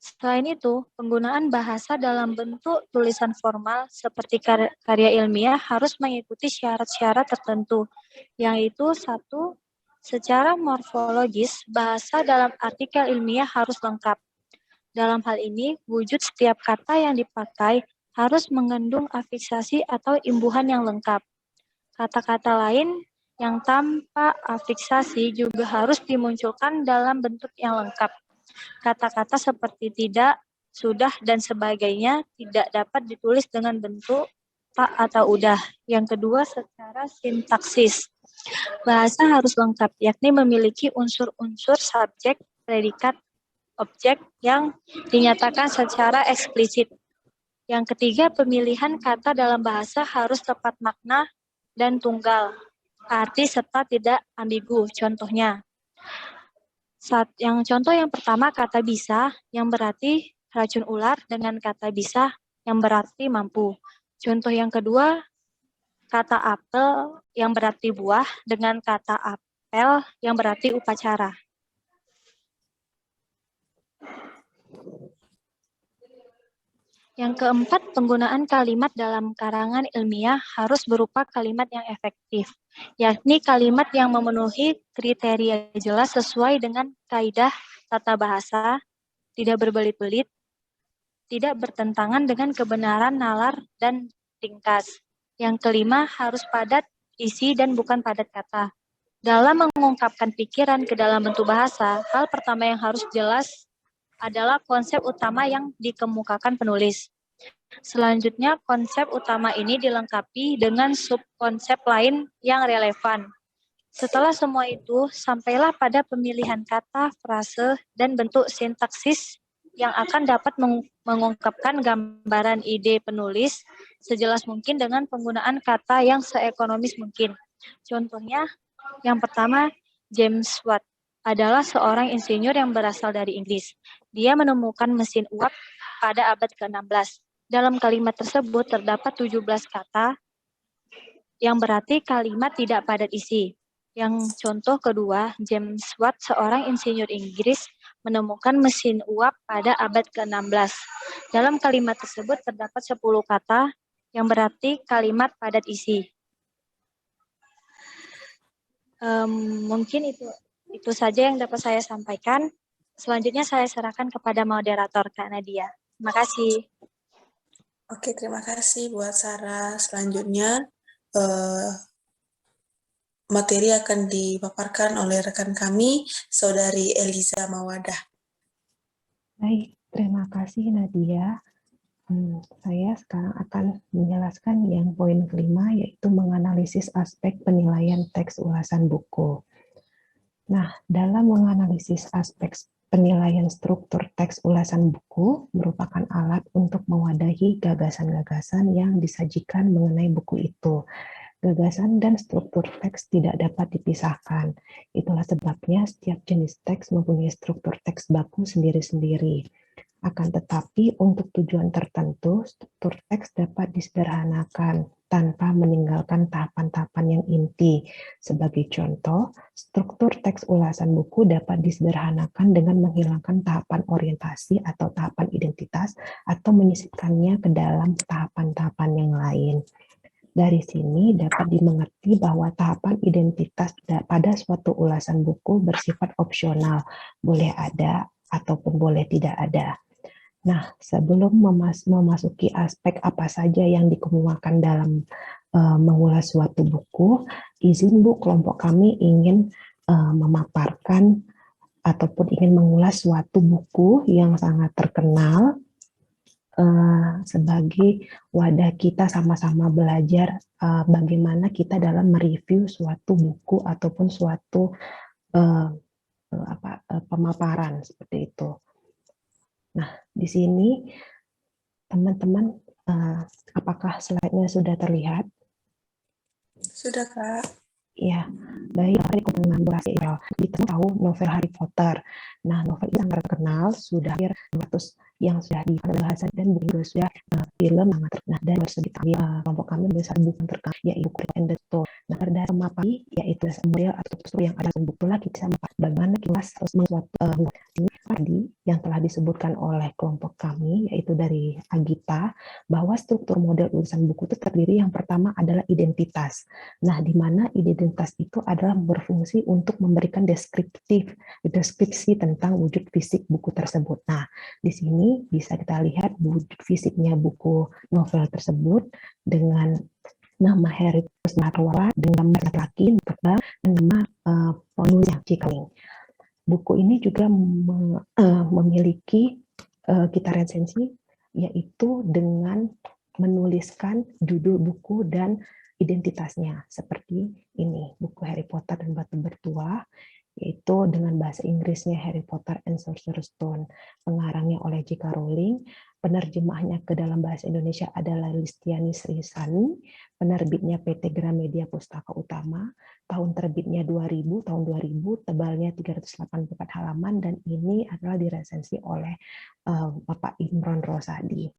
Selain itu, penggunaan bahasa dalam bentuk tulisan formal seperti karya ilmiah harus mengikuti syarat-syarat tertentu, yaitu satu, secara morfologis, bahasa dalam artikel ilmiah harus lengkap. Dalam hal ini, wujud setiap kata yang dipakai harus mengandung afiksasi atau imbuhan yang lengkap. Kata-kata lain yang tanpa afiksasi juga harus dimunculkan dalam bentuk yang lengkap. Kata-kata seperti tidak, sudah, dan sebagainya tidak dapat ditulis dengan bentuk tak atau udah. Yang kedua, secara sintaksis. Bahasa harus lengkap, yakni memiliki unsur-unsur subjek, predikat, objek yang dinyatakan secara eksplisit. Yang ketiga, pemilihan kata dalam bahasa harus tepat makna dan tunggal, arti serta tidak ambigu. Contohnya, contoh yang pertama kata bisa yang berarti racun ular dengan kata bisa yang berarti mampu. Contoh yang kedua, kata apel yang berarti buah dengan kata apel yang berarti upacara. Yang keempat, penggunaan kalimat dalam karangan ilmiah harus berupa kalimat yang efektif, yakni kalimat yang memenuhi kriteria jelas sesuai dengan kaidah tata bahasa, tidak berbelit-belit, tidak bertentangan dengan kebenaran nalar dan ringkas. Yang kelima, harus padat isi dan bukan padat kata. Dalam mengungkapkan pikiran ke dalam bentuk bahasa, hal pertama yang harus jelas adalah konsep utama yang dikemukakan penulis. Selanjutnya, konsep utama ini dilengkapi dengan subkonsep lain yang relevan. Setelah semua itu, sampailah pada pemilihan kata, frase, dan bentuk sintaksis yang akan dapat mengungkapkan gambaran ide penulis sejelas mungkin dengan penggunaan kata yang seekonomis mungkin. Contohnya, yang pertama, James Watt adalah seorang insinyur yang berasal dari Inggris. Dia menemukan mesin uap pada abad ke-16. Dalam kalimat tersebut terdapat 17 kata yang berarti kalimat tidak padat isi. Yang contoh kedua, James Watt, seorang insinyur Inggris, menemukan mesin uap pada abad ke-16. Dalam kalimat tersebut terdapat 10 kata yang berarti kalimat padat isi. Mungkin itu saja yang dapat saya sampaikan. Selanjutnya saya serahkan kepada moderator, Kak Nadia. Terima kasih. Oke, terima kasih buat Sarah. Selanjutnya, materi akan dipaparkan oleh rekan kami, Saudari Eliza Mawadah. Baik, terima kasih Nadia. Saya sekarang akan menjelaskan yang poin kelima, yaitu menganalisis aspek penilaian teks ulasan buku. Nah, dalam menganalisis aspek penilaian struktur teks ulasan buku merupakan alat untuk mewadahi gagasan-gagasan yang disajikan mengenai buku itu. Gagasan dan struktur teks tidak dapat dipisahkan. Itulah sebabnya setiap jenis teks mempunyai struktur teks baku sendiri-sendiri. Akan tetapi, untuk tujuan tertentu, struktur teks dapat disederhanakan tanpa meninggalkan tahapan-tahapan yang inti. Sebagai contoh, struktur teks ulasan buku dapat disederhanakan dengan menghilangkan tahapan orientasi atau tahapan identitas atau menyisipkannya ke dalam tahapan-tahapan yang lain. Dari sini dapat dimengerti bahwa tahapan identitas pada suatu ulasan buku bersifat opsional, boleh ada ataupun boleh tidak ada. Nah, sebelum memasuki aspek apa saja yang dikemukakan dalam mengulas suatu buku, izin Bu, kelompok kami ingin memaparkan ataupun ingin mengulas suatu buku yang sangat terkenal sebagai wadah kita sama-sama belajar bagaimana kita dalam mereview suatu buku ataupun suatu pemaparan seperti itu. Nah, di sini teman-teman, apakah slide-nya sudah terlihat? Sudah, Kak. Ya, baik. Kolaborasi kita tahu novel Harry Potter. Nah, novel ini sangat terkenal, sudah hampir 200 yang sudah dibahas dan buku juga sudah film sangat terkenal dan tersebut kelompok kami besar buku terkenal yaitu Critical and the Store. Nah, berdasarkan mapari yaitu model atau struktur yang ada dalam buku lah kita bagaimana kita harus membuat tadi yang telah disebutkan oleh kelompok kami yaitu dari Agita bahwa struktur model urusan buku itu terdiri yang pertama adalah identitas. Nah, di mana identitas itu adalah berfungsi untuk memberikan deskripsi tentang wujud fisik buku tersebut. Nah, di sini bisa kita lihat wujud fisiknya buku novel tersebut dengan nama Harry Potter dengan nama laki terbang dan nama penulisnya J.K. Rowling. Buku ini juga memiliki kita resensi yaitu dengan menuliskan judul buku dan identitasnya seperti ini, buku Harry Potter dan Batu Bertuah, yaitu dengan bahasa Inggrisnya Harry Potter and Sorcerer's Stone, pengarangnya oleh J.K. Rowling, penerjemahnya ke dalam bahasa Indonesia adalah Listiani Srisani, penerbitnya PT Gramedia Pustaka Utama, tahun terbitnya 2000, tahun 2000, tebalnya 384 halaman, dan ini adalah diresensi oleh Bapak Imron Rosadi.